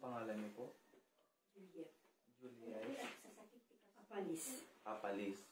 pangalan niyo po? Juliet. Kapalis.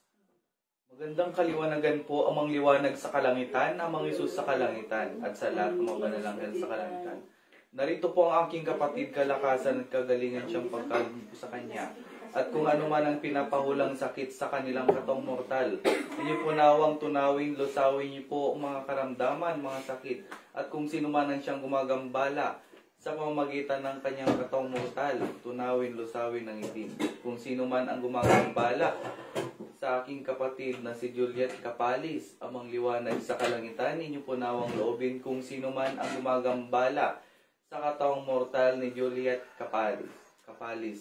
Magandang kaliwanagan po, amang liwanag sa kalangitan, amang Isus sa kalangitan, at sa lahat ng mga banalanggal sa kalangitan. Narito po ang aking kapatid, kalakasan at kagalingan siyang pagkalim ko sa kanya. At kung ano man ang pinapahulang sakit sa kanilang katong mortal, inyo po nawang tunawin, lusawin niyo po ang mga karamdaman, mga sakit, at kung sino man ang siyang gumagambala sa pamamagitan ng kanyang katong mortal, tunawin, lusawin ng itim. Kung sino man ang gumagambala sa aking kapatid na si Juliet Kapalis, amang liwanag sa kalangitan, inyo po nawang loobin kung sino man ang gumagambala sa katawang mortal ni Juliet Kapalis,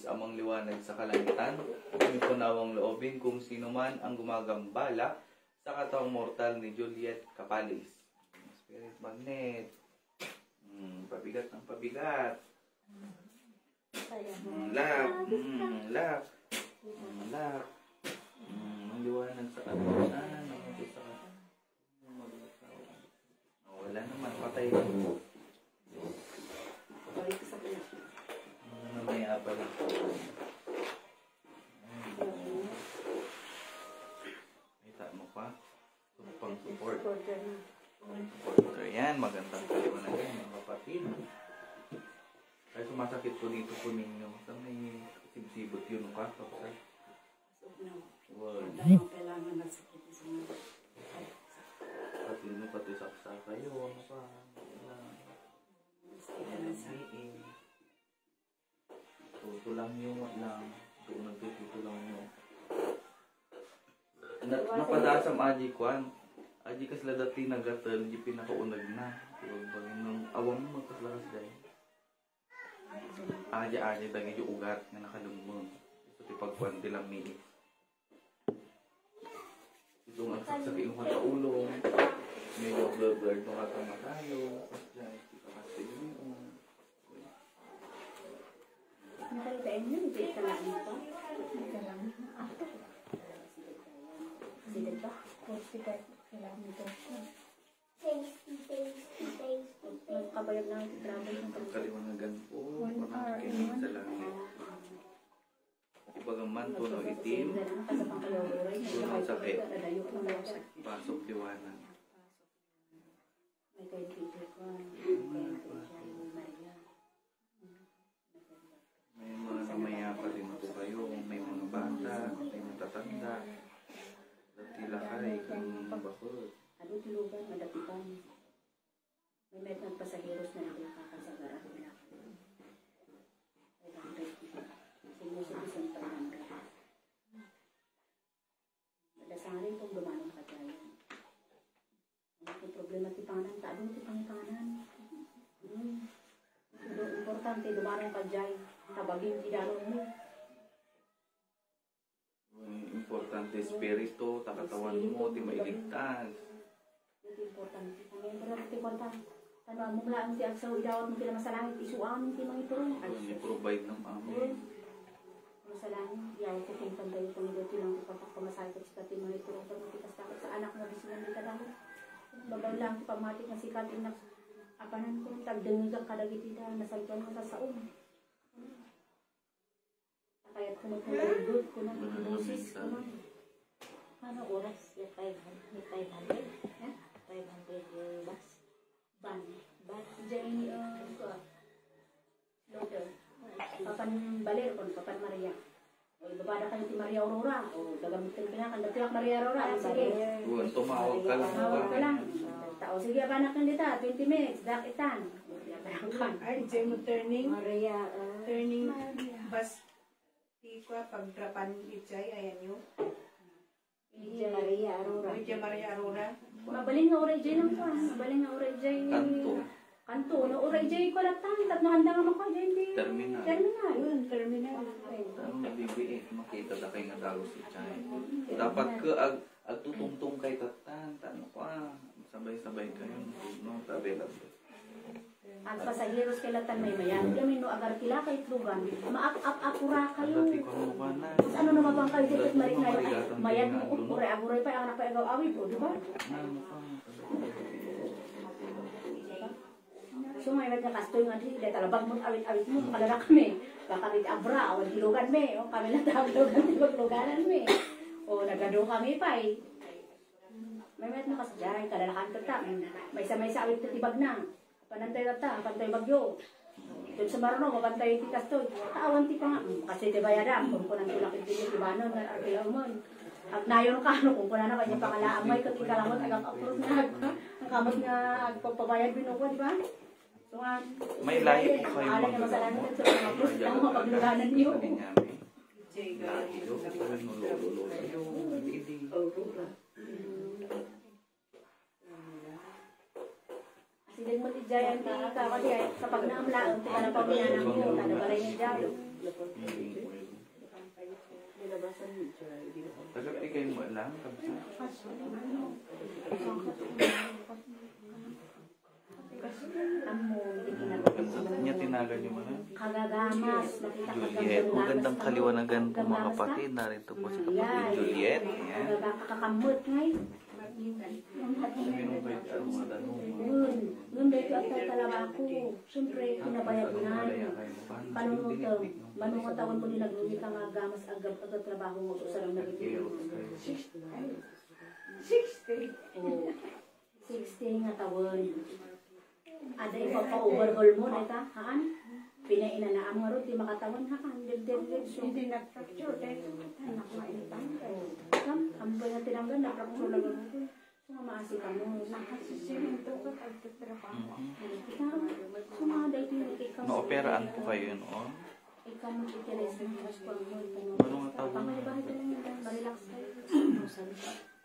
amang liwanag sa kalangitan, inyo po nawang loobin kung sino man ang gumagambala sa katawang mortal ni Juliet Kapalis. Spirit magnet. Pabigat ng pabigat. Lak. Ang liwanag sa kalangitan, wala naman, patay. Mamaya pala. Kita mo pa? Pang support. So yan, magandang kaliwanagan mga kapatid. Ay sumasakit po dito po ninyo. Sa may sibsibot yun ka, kapatid. Kailangan na sakit sa mga pati saksa kayo, ano pa? Tutulang nyo lang. Kung nagtutulang nyo. Napadasam aji kwan. Aji kasla dati nagatan, di pinakaunag na. Bagay ng awang mo magkaslakas dahil. Aji dagi yung ugat na nakalumong. Ito tipagkwan dilang miis. Ito ang saksaki yung kataulong. Medyo blur-blur itong katamatayo. Diyan, kasi yun. nakalitain yun, hindi ka lang ito. Hindi ka lang. Sige ba? 45 kilometers na. Nagkabayag na ang travel ng kaliwanagan po. 1 hour and 1 hour. Bagaman po no itim. Punong sakit. Pasok liwanag. May kay Peter ko. May mga namaya pa rin po kayo. May mga bata, may matatanda. Datilakay kung bakod. Ano tulugan, madapitan. May met ng pasaheros na ito kakasagaran. Sinusubisan pa naman ka. Madasarin kung dumanong ka tayo. Ang problema tipanan, taadong tipanan. Importante, dumanong ka dyan. Tabagin tidalong mo. Importante espiritu, takatawan mo, di mailigtas. Ito importante. Ang importante ko tanong mo lang si Agsaw, idawat mo sila masalangit, isuan, hindi mga ito. I-provide ng amin. Masalangit, iyawat ko kung tanday itong ito lang kapag pumasakit at sikat yung mga ito. Pag matikas takot sa anak mo, bisunan di ka dahil. Babaw lang, pagmatik na sikat, inak, apanan ko, tagdangig ang kadagitida, nasaltuan ko sa saon. Kaya't kung magpulagod ko ng boses ko ng ano oras? Yung 500? 500 bus? Ban? Diyan yung loader. Papan Baler ko, Papan Maria. O ibabada ka ni Maria Aurora. O gagamitin ka na, kandatilak Maria Aurora. Sige. Tumawag ka lang. Tumawag ka lang. O sige, panak ka dita. 20 minutes. Dakitan. Ay, diyan mo turning. Maria. Turning bus. Ikwa, pagdrapan ijay, ayan yun. Maria Aurora. Maria Aurora. Mabaling nga oray jay lang ko. Mabaling nga oray jay. Kanto. No oray jay ko latan. Tatno handa nga mako jay. Terminal. Terminal. Ano nabibiit? Makita na kayo nga dalos si Chay. Dapat ka agtutungtong kay tatan. Tano pa. Sabay-sabay kayo. No, available. Ang pasaheros kay latan may mayan. Kami no agar kila kay tlugan. Maap-apura kayo. Ano na mabang kayo dito marik na mayan mo uray-aguray pa ang anak pa agaw-awi po, di ba? So may nga kastoy nga di, dahil talabag mo, awit-awit mo, makalala kami. Baka rin abra, o dilugan me, o kami lang tawag luganan me. O nagado kami pa eh. May met mo kasi dyan, kalalakan ka ta. May sa awit na tibag na. Panantay ka ta, pantay bagyo. Doon sa Marno, mabantay ti kastoy. Tawan ti pa nga. Kasi di bayadam, kung kunang tulakit din yung ibanon, nga arkilaw mo. At nayon ka, no, kung kuna na kanya pangalaan mo, ikaw ikalamot, agang approve na, ang kamot nga, agpapabayad binuko, di ba? So nga, May layo po kayo alam niya masalanan sa mga approve lang mga pagluganan niyo. Layo, kawin mo lolo. Kasi din mo ti Jayan ka, kasi kapag naamlaan, tika na pamiyanan mo, tanabalay niya Jayan. Tagapigay mo lang, kabsa. Amo, hindi Niya tinagan yung mga kagagamas, nakita ko Juliet. Magandang kaliwanagan po mga kapatid. Narito po si kapatid Juliet. Ayan. Kagakamot ngayon. Sabi nung kayo, ano mga tanong. Ngun dito at talaga ako. Siyempre, pinabayad na. Manong taon mo din nagluli ka nga gamas agad trabaho mo sa lang nagiging. 60. 60 nga taon. Ada ipapa-overhaul mo na ita, haan? Pinainanaan mo rin, di makatawan, haan? Hindi nag-fracture dahil anak mainitan. Amboy na tinanggan, na-fracture lang ako. So nga maasi ka mo. Nakasisimento ka pagtatrabaho. Sumada ito yung ikaw. Na-operaan po kayo noon. Ikaw mo utilize ng transport mo. Ano nga tawag? Pangalibahay ka lang yan, marelax tayo.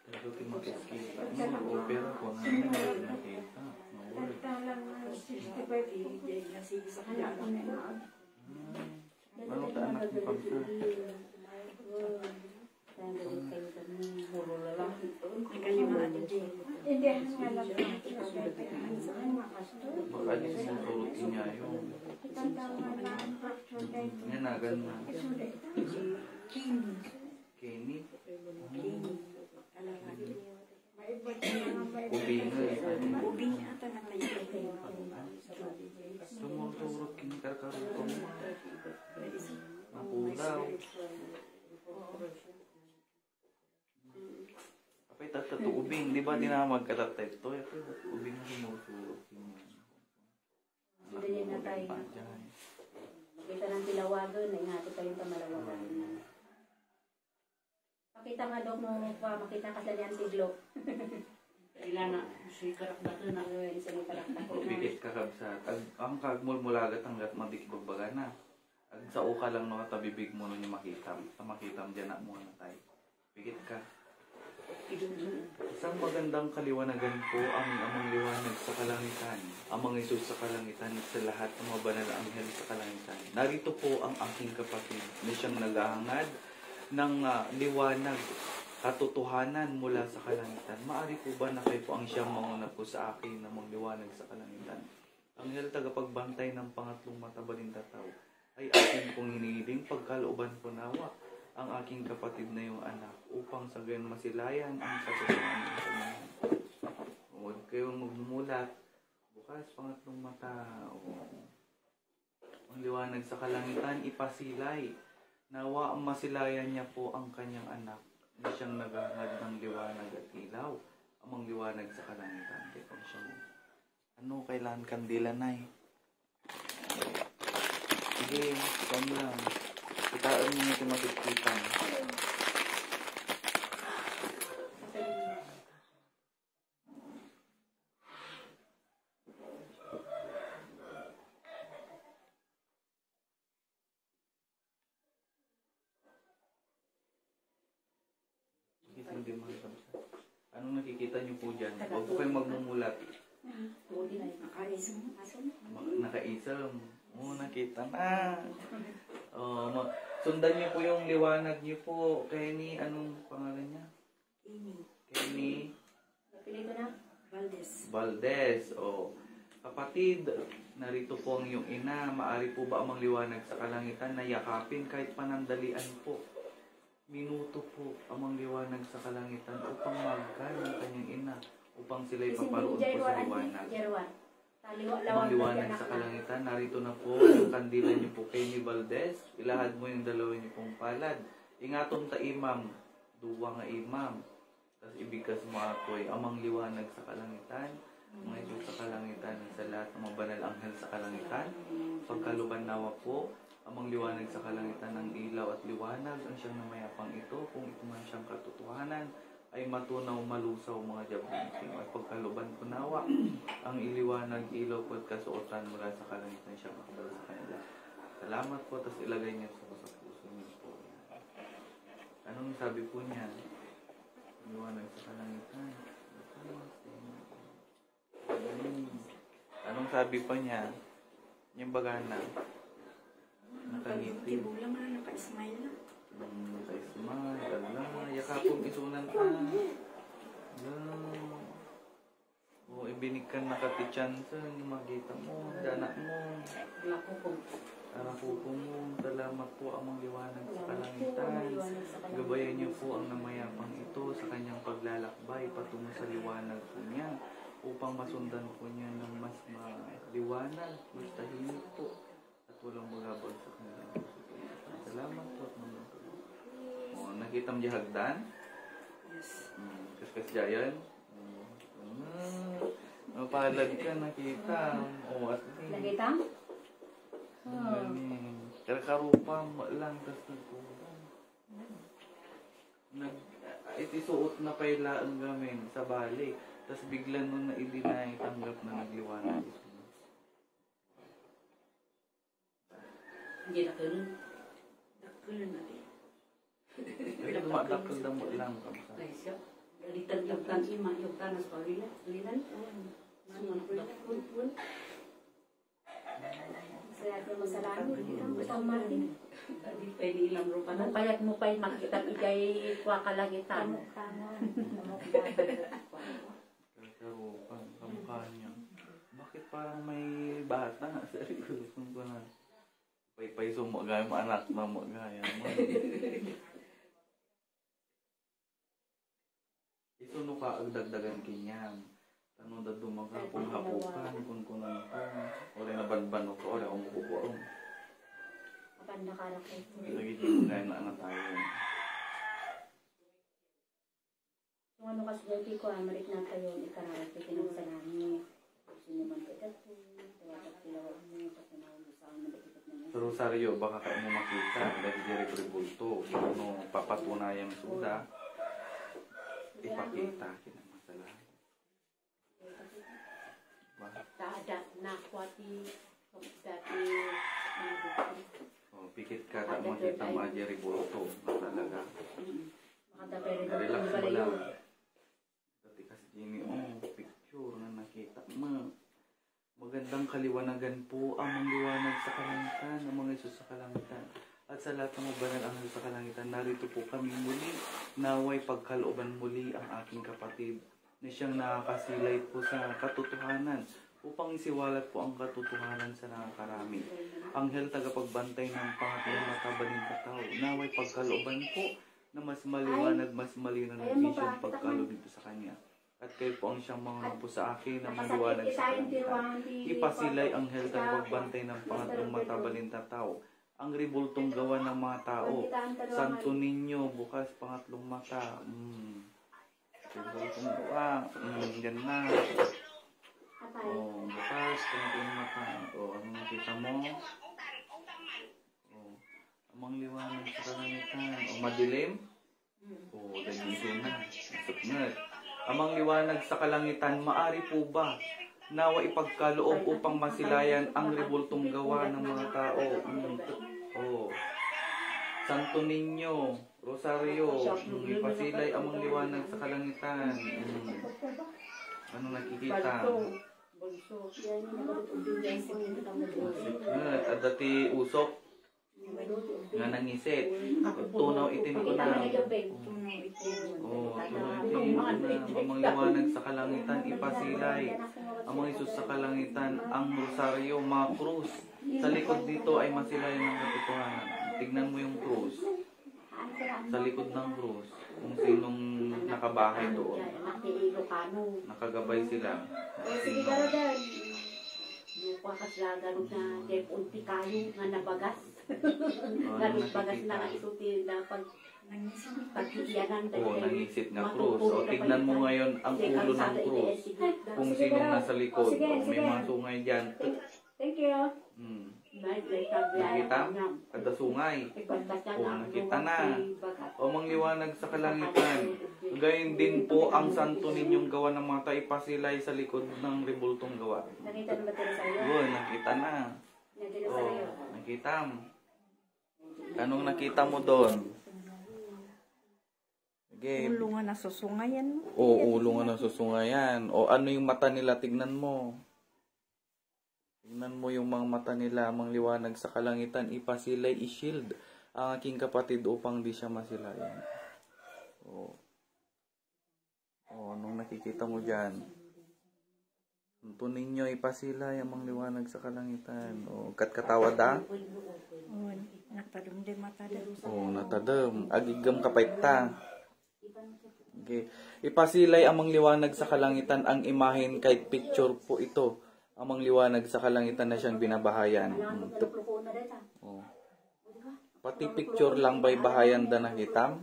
Pero timakit-kita. Na-opera po na nakita. Nagtalang 65 anak ko na yun. Anong kaanak mo pagsa? Puro lalaki ito. Hindi, nga lang sa kanya kasto. Baka di sinusurot niya yung Tanda na ang fracture dahil nanagan na. Kini. Kenny. Maibat niya nga maibat. Ubingan. Ubing ata na kayo. Sumusurot kinikarkarito mo. Napulaw. Apay tatato ubing. Di ba di na magkatatay ito? Ubing na sumusurot. Hindi na tayo. Kita ng tilawagan, ingati pa yung kamalawagan. Pakita nga daw mo pa, makita ka sa liyan tiglo. Ilan na, sikarap na ito na gawin sa karak na ko. Bigit kakabsat. Ang kagmulmulagat hanggat mabikibagbaga na. Ag sa uka lang no katabibig mo nun yung makitam. Sa makitam dyan na muna tayo. Bigit ka. Isang magandang kaliwanagan po ang amang liwanag sa kalangitan. Amang Isus sa kalangitan sa lahat ng mga banal na anghel sa kalangitan. Narito po ang aking kapatid na siyang naghahangad ng liwanag, katotohanan mula sa kalangitan. Maari po ba na kayo po ang siyang manguna po sa akin na liwanag sa kalangitan? Anghel tagapagbantay ng pangatlong mata balintataw ay akin pong hinihiling pagkalooban po nawa ang aking kapatid na yung anak upang sa gayon masilayan ang katotohanan ng Panginoon. Huwag kayong magmumulat. Bukas, pangatlong mata. Ang liwanag sa kalangitan, ipasilay. Nawa ang masilayan niya po ang kanyang anak na siyang naghahangad ng liwanag at ilaw. Amang liwanag sa kalangitan. Kaya pang siyang, kailangan kandila na eh. Sige, ikaw lang. Kitaan mo natin matitipan. Hindi makikita. Anong nakikita niyo po dyan? Huwag po kayong magmumulat. Nakaisam. Oo, nakita na. Sundan niyo po yung liwanag niyo po. Kenny, anong pangalan niya? Kenny. Napili ko na. Valdez. Kapatid, narito po ang iyong ina. Maari po ba amang liwanag sa kalangitan na yakapin kahit panandalian po? Minuto po amang liwanag sa kalangitan upang magkan ng kanyang ina. Upang sila'y paparoon po sa liwanag. Amang liwanag sa kalangitan, narito na po ang kandila niyo po kay ni Valdez. Ilahad mo yung dalawa niyo pong palad. Ingatom ta imam, duwa nga imam. Tapos ibigas mo ako'y amang liwanag sa kalangitan, mga Diyos sa kalangitan, sa lahat ng mga banal anghel sa kalangitan. Pagkaluban nawa po, amang liwanag sa kalangitan ng ilaw at liwanag, ang siyang namayapang ito, kung ito man siyang katotohanan, ay matunaw malusaw mga diaboliking. At pagkaluban ko nawa, ang iliwanag, ilaw po at kasuotan mula sa kalangitan siyang makabal sa kanila. Salamat po, tapos ilagay niyo sa puso niyo po. Anong sabi po niya? Liwanag sa kalangitan. Anong sabi pa niya? Yung bagana. Nakangiti. Tibulang na naka-smile na. Naka-smile. Ala, yakapong isunan ka. O, ibinikan nakatitsansan. Makita mo, danak mo. Arapupo mo. Salamat po amang liwanag sa kalangitan. Gabayan niyo po ang namayapang ito sa kanyang paglalakbay patungo sa liwanag po niya upang masundan po niya ng mas maliwanag, mas tahimik po at walang magabag sa kanyang puso. Salamat po at naman po. O, nakita mo diya hagdan? Yes. Kaskas diyan? Mapalad ka, nakita. O, at Nakita? Karkarupang lang, tapos nagpulang. Itisuot na pala ang gamin sa balik. Tapos bigla nung naidinay, tanggap na nagliwanag ito. Hindi na ganun. Dakil na rin. Kaya dumadakil na mo lang. Ay siya. Galitan yung tan ima, yung tanas pa rin. Linan. Sa lahat ng masalanan, Butang Martin. Hindi pwede ilang rupa na. Payat mo pa yung makita igay kwa kalangitan. Karkarupang, kamukha niya. Bakit parang may bata sa likod ko na? Pay-pay sumagay mo anak na magaya mo. Isuno ka agdagdagan kinyam. Tanong da dumaga kung hapukan, kung ano kung wala na banban ko, wala akong makukuha. Kapan nakarakay ko. Lagi din kaya na anak tayo. Kung ano kasi dati ko, marit na tayo, ikararap ko tinang sa namin. Sino man ko dati, tawagap sila mo, pasanawag mo sa amin, nakikita naman. Sa Rosario, baka kayo mo makita, dahil Jerry Pribulto, kung papatunayan suda, ipakita, kinamasalah. Taada na kwati, dati, Oh, pikit ka, tak makita mo Jerry Pribulto, na talaga. makadapere ko Relax kung mo bala lang. yun. Dati kasi Jimmy, picture na nakita mo. Magandang kaliwanagan po ang mga liwanag sa kalangitan, ang mga Isus sa kalangitan. At sa lahat ng mga banal anghel sa kalangitan, narito po kami muli. Naway pagkalooban muli ang aking kapatid na siyang nakakasilay po sa katotohanan upang isiwalat po ang katotohanan sa nakakarami. Anghel tagapagbantay ng pangatlong mata baling katao. Naway pagkalooban po na mas maliwanag, mas malinaw na vision pagkaloob dito sa kanya. At kayo po ang siyang mga po sa akin na maliwanag sa kalangitan. Ipasilay anghel tagapagbantay ng pangatlong mata baling katao. Ang ribultong gawa ng mga tao. Santo Niño, bukas pangatlong mata. Ribultong gawa. Yan na. Oh, bukas pangatlong mata. Oh, ano nakita mo? Oh, amang liwanag sa kalangitan. Oh, madilim? Oh, dahil na. Suknat. Amang liwanag sa kalangitan, maari po ba nawa ipagkaloob upang masilayan ang ribultong gawa ng mga tao? Oh. Santo Niño, Rosario, ipasilay amang liwanag sa kalangitan. Ano nakikita? At dati usok nga nangisit. Tunaw itim ko na. Oh, amang liwanag sa kalangitan, ipasilay. Amang Isus sa kalangitan, ang rosaryo, mga krus. Sa likod dito ay masilayan ng katotohanan. Tignan mo yung krus. Sa likod ng krus, kung sinong nakabahay doon. Nakagabay sila. Lupa kasla garod na dep unti kayo nga nabagas. Oh, Garod bagas nakikita. na nga isuti na pag-iyanan Oo, nangisit nga krus. O, tignan mo ngayon ang ulo ng krus. Kung sino nasa likod. Sige, O, may sige. mga sungay dyan. Thank you. Hmm. Nakita? Nakita? Kada sungay. O, nakita na. O, mangliwanag sa kalangitan. Gayon din po ang santo ninyong gawa ng mga taipasilay sa likod ng rebultong gawa. Nakita na ba tayo sa'yo? Yun, nakita na. Nakita O, sa'yo. nakita mo. Anong nakita mo doon? Sige. Ulo nga nasusungayan mo. O, ulo nga nasusungayan. O, ano yung mata nila? Tignan mo. Tignan mo yung mga mata nila, mga liwanag sa kalangitan. Ipasilay, i-shield ang aking kapatid upang di siya masilayan. O. O, anong nakikita mo dyan? Tuntunin nyo, ipasilay ang mga liwanag sa kalangitan. O, katkatawad ah. Oo, natadumdim matadum. O, natadam. Agigam kapaita. Okay. Ipasilay ang mangliwanag sa kalangitan ang imahen kahit picture po ito. Ang mangliwanag sa kalangitan na siyang binabahayan. Oh. Pati picture lang ba'y bahayan da nakita?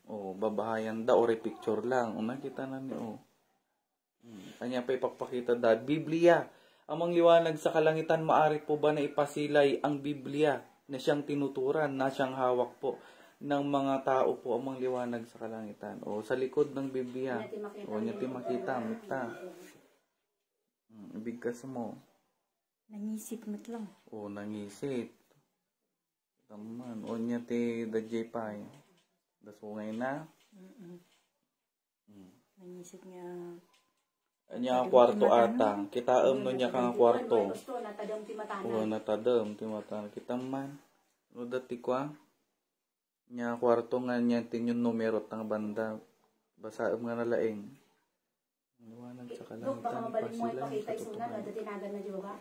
Oh, babahayan da or picture lang. O nakita na ni oh. Kanya pa ipagpakita da. Biblia. Ang mangliwanag sa kalangitan, maari po ba na ipasilay ang Biblia na siyang tinuturan, na siyang hawak po ng mga tao po ang mangliwanag sa kalangitan. O sa likod ng Biblia. O niya makita, mita. Ibigkas mo. Nangisip mo't lang. O nangisit. Taman. O niya ti dajay pa. Dasungay na. Nangisip nga. Anya kwarto ata. Kitaam no niya kang kwarto. Natadam ti matana. O natadam ti mata. Kita man. O dati kwa. Nya kwarto nga niya tinyon numero tang banda. Basaam nga nalaing. Liwanag sa Look, baka kalangitan mabalik mo ipasilang ipakita sa yung sunan. tutunan. Natinagan na juga.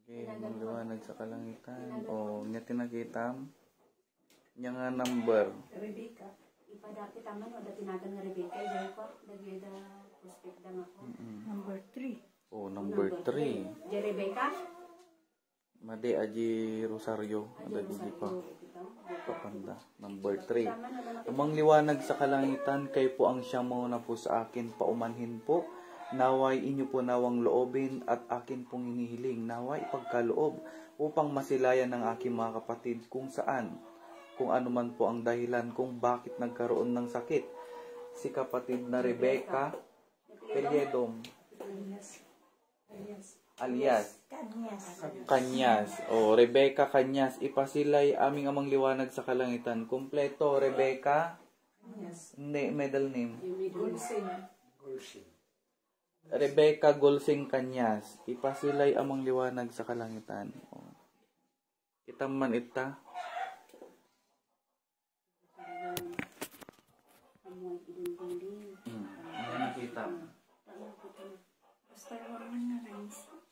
Okay, ang liwanag sa kalangitan. O niya tinakitam. Nya nga number. Rebecca. Ipadaki taman o natinagan nga Rebecca. Iyan ko. Nagweda prospect lang ako. Number 3. O number 3. Di Rebecca? Made aji Rosario. Ada di pa. Papanda. Number 3. Amang liwanag sa kalangitan, kay po ang siya na po sa akin, paumanhin po. Naway inyo po nawang loobin at akin pong hinihiling. Naway ipagkaloob upang masilayan ng aking mga kapatid kung saan, kung ano man po ang dahilan kung bakit nagkaroon ng sakit. Si kapatid na Rebecca Peledom alias Kanyas. O Rebecca Kanyas, ipasilay aming amang liwanag sa kalangitan. Kompleto, Rebecca. Hindi, middle name. Rebecca Golsing Kanyas, ipasilay amang liwanag sa kalangitan. O. Kita man ita. Ano nakita? Basta naman nga nangisip.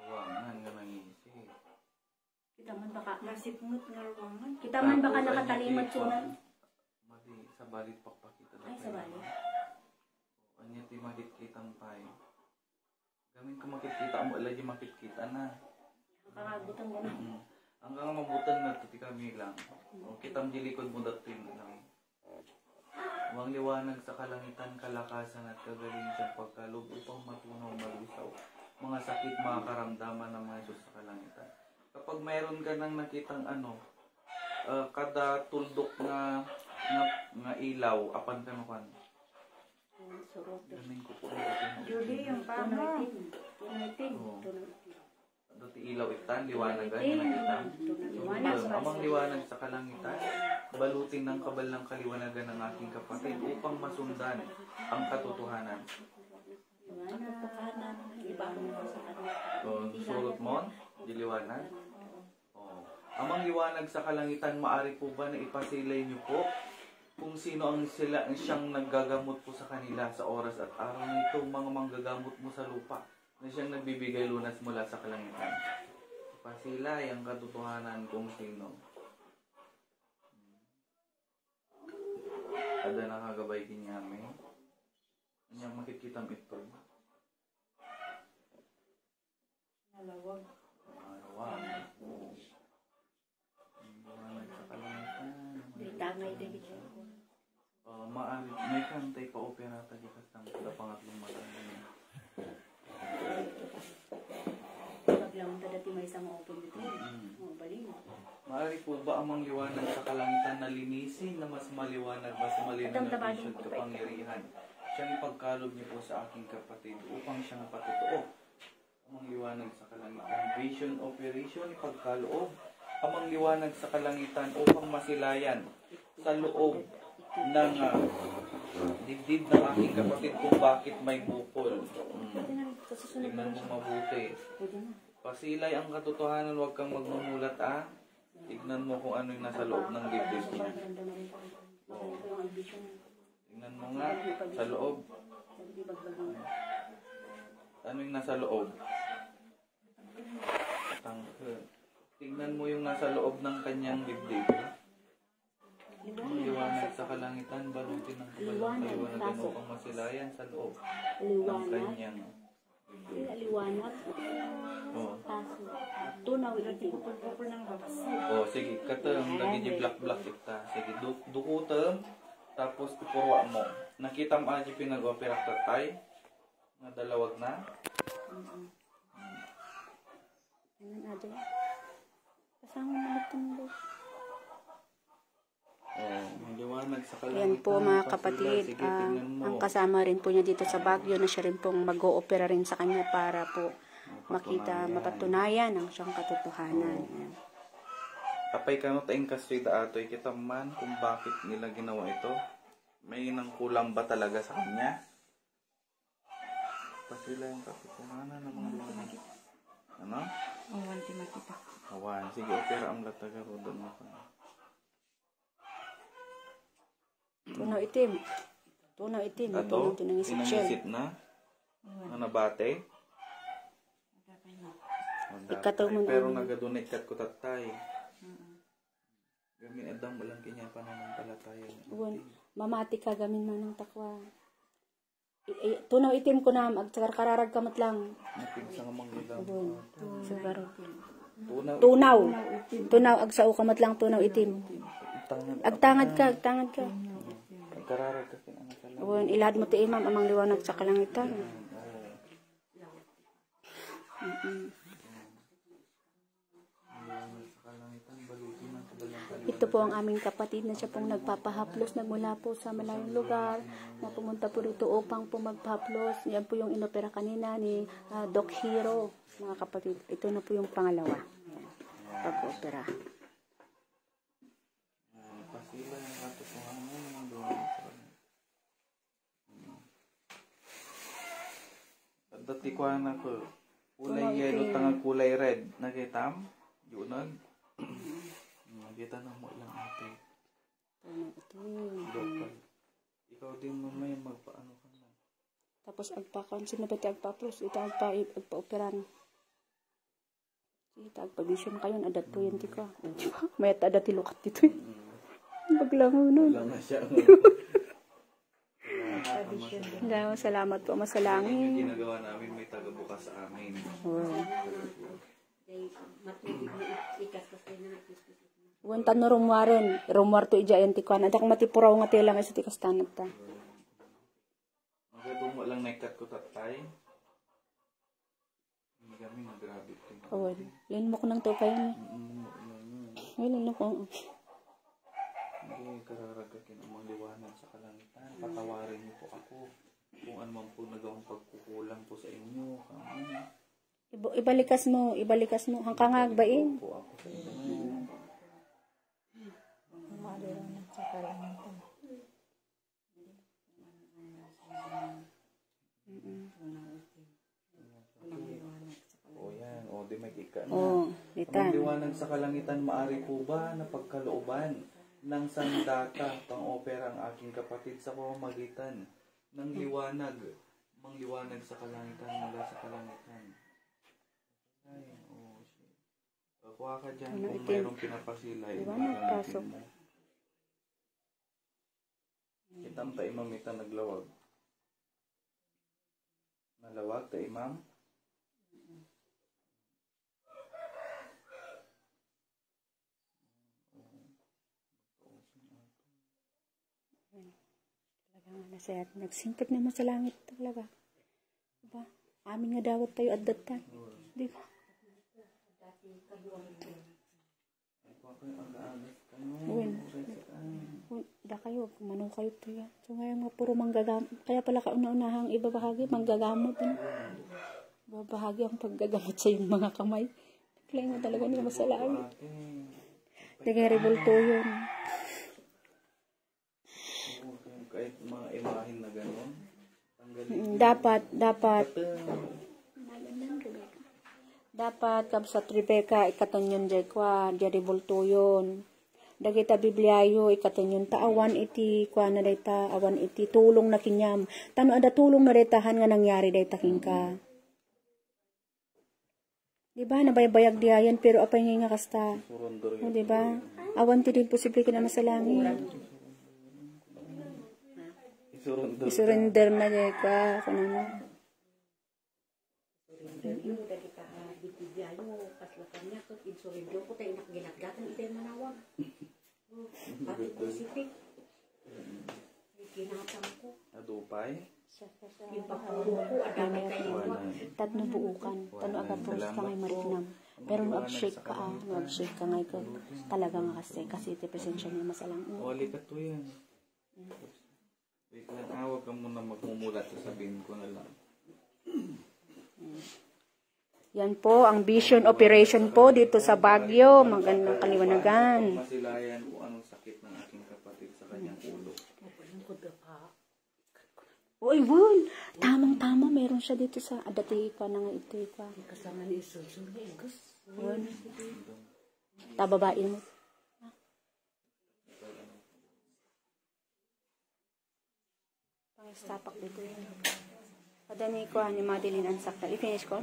Ruangan nga nangisip. Kita man baka. Nasip mo't nga ruangan. Kita man baka nakatalimad sunan. Mali, sa balit pakpakita. Ay, sa balit. Anya ti makit-kitang tayo. Gamin ko makit-kita mo, alagi makit-kita na. Nakakagutan mo na. Hanggang mabutan na ito, kami lang. O, kitang dilikod mo dating lang. Huwag liwanag sa kalangitan, kalakasan at kagaling siyang pagkaloob upang matunaw malusaw mga sakit, mga karamdaman ng mga Diyos sa kalangitan. Kapag mayroon ka nang nakitang kada tuldok na ilaw, apan ka naman. Gamin ko po. Julie, yung pamo. Oo. Dati ilaw itan, liwanagan, yung nakita. Amang liwanag sa kalangitan, balutin ng kabal ng kaliwanagan ng aking kapatid upang masundan ang katotohanan. So, surot mo, diliwanag. Amang liwanag sa kalangitan, maari po ba na ipasilay niyo po kung sino ang siyang naggagamot po sa kanila sa oras at araw nito, mga manggagamot mo sa lupa na siyang nagbibigay lunas mula sa kalangitan. Ipasilay ang katotohanan kung sino. Ada nakagabay kinyami. Yung makikita mo ito. Nalawag. Malawag. Liwanag sa kalangitan. Di tangay din siya. Maari, may kantay pa opera tadi kasang sa pangatlong matanda. Pag lang dati may isang open dito. Balik. Maari po ba amang liwanag sa kalangitan na linisin na mas maliwanag, mas malinaw na vision kapangyarihan? Siyang ipagkalob niyo po sa aking kapatid upang siyang patotoo. Amang liwanag sa kalangitan, vision operation, ipagkaloob. Amang liwanag sa kalangitan upang masilayan sa loob ng dibdib ng aking kapatid kung bakit may bukol. Tingnan mo mabuti. Pasilay ang katotohanan, huwag kang magmumulat Tignan mo kung ano yung nasa loob ng dibdib niya. Tingnan mo nga sa loob. Ano yung nasa loob? Tingnan mo yung nasa loob ng kanyang dibdib. Liwanag sa kalangitan, balutin ng kaliwanagan upang masilayan sa loob ng kanyang Liwanag. Taso. Tunaw itim. Sige, katang lagi black ita. Sige, dukutam. Tapos ipurwa mo. Nakita mo aja pinag-opera tatay. Nga dalawag na. Ayan aja. Kasama mo nagtundog. Liwanag sa kalangitan. Yan po mga kapatid, Sige, tingnan mo. ang kasama rin po niya dito sa Baguio na siya rin pong mag-o-opera rin sa kanya para po makita, mapatunayan ang siyang katotohanan. Tapay ka no taing kaswida atoy kita man kung bakit nila ginawa ito. May nang kulang ba talaga sa kanya? Pasila yung katotohanan ng mga liwanag. Ano? Awan, di makita. Awan. Sige, opera ang lataga ro doon mo. Tunaw itim. Tunaw itim. Ato, Tinangisit inangisit na. Nabate. Ikato mo na. Pero nagadunay kat ko tatay. Gamin adang balang kanya pananampalataya. Mamati ka gamin man ng takwa. Tunaw itim ko na. Agkararag kamot lang. Napigsa nga manggilang. Sigaro. Tunaw. Tunaw. Tunaw. Agsao kamot lang. Tunaw itim. Agtangad ka. Agtangad ka. Kararag ka kinangat ka lang. Uwan, ilahad mo ti imam amang liwanag sa kalangitan. Ito po ang aming kapatid na siya pong nagpapahaplos, nagmula po sa malayong lugar, na pumunta po rito upang po magpahaplos. Yan po yung inopera kanina ni Doc Hero, mga kapatid. Ito na po yung pangalawa. Pag-opera. Pasila yung katotohanan ng liwanag sa kalangitan. Dati ko na ko. Kulay yellow tangang kulay red. Nakita mo? Yunag. Nakita na mo lang ate. Doktor. Ikaw din mo may magpaano ka na. Tapos agpakan. Sino ba iti agpa-plus? Ito agpa-operan. Ito agpa-vision kayo. Adat po yan tika. May adat ilukat dito eh. Baglango nun. Wala na siya. Salamat po, Yung masalangin. ginagawa namin may taga-bukas sa amin. Wantan no rumwaron. Rumwar to ija yan tikuan. Adak matipuraw nga tilang isa tikas tanat ta. Magandang walang naikat ko tatay. Hindi kami nag-rabbit. Awan. Yan mo ko nang to pa yun. Ngayon ko. Hindi kararagakin ang mga liwanag sa kalangitan. Patawarin niyo po ako. Kung ano man po nagawang pagkukulang po sa inyo. Ibalikas mo. Hangkang agbain. Po ako sa inyo. Maliwanag sa kalangitan. O yan. O di may ika na. Oh, Ang litan. liwanag sa kalangitan, maari po ba na pagkalooban ng sandata pang-opera ang aking kapatid sa pamamagitan ng liwanag, mangliwanag sa kalangitan mula sa kalangitan. Ay, oh, shit. Kuha ka dyan kung mayroong pinapasilay. Liwanag, pasok. Kitang tayo mamita naglawag. Malawag tayo, ma'am. Talagang nasaya. Nagsingkap naman sa langit talaga. Diba? Amin nga dawat tayo at that time. Diba? Uwin. Da kayo, manong kayo to yan. So ngayon nga puro manggagamot. Kaya pala kauna-unahang ibabahagi, manggagamot. Ano? Ibabahagi ang paggagamot sa yung mga kamay. Kaya nga talaga nila masalangit. Tagay rebulto yun. Kahit mga imahin na gano'n. Dapat kabsat Rebecca ikaton yun jay kwa jay rebulto yun. Dagita Bibliayo ikaton yun ta awan iti kwa na dayta awan iti tulong na kinyam. Tano ada tulong na daytahan nga nangyari dayta kingka. Diba nabaybayag diayan pero apay nga kasta. O diba? Awan ti din posible ka na masalangin. Isurrender na jay kwa kuno. Adupay. Tatno buukan. Tano agapos ka ngay mariknam. Pero no ag-shake ka no ag-shake ka ngay ka. Talaga nga kasi iti presensya niya masalang. Wali ka to yan. Wait lang, awag ka muna magmumulat. Sasabihin ko na lang. Yan po, ang vision operation po dito sa Baguio. Magandang kaliwanagan. Masilayan kung anong sakit ng aking kapatid sa kanyang ulo. Uy, Won! Tamang-tama, meron siya dito sa adati ka nang ito ka. Kasama ni Isusun. Won. Tababain mo. Pangistapak dito. Padani ko ni Madeline Ansakta. I-finish ko?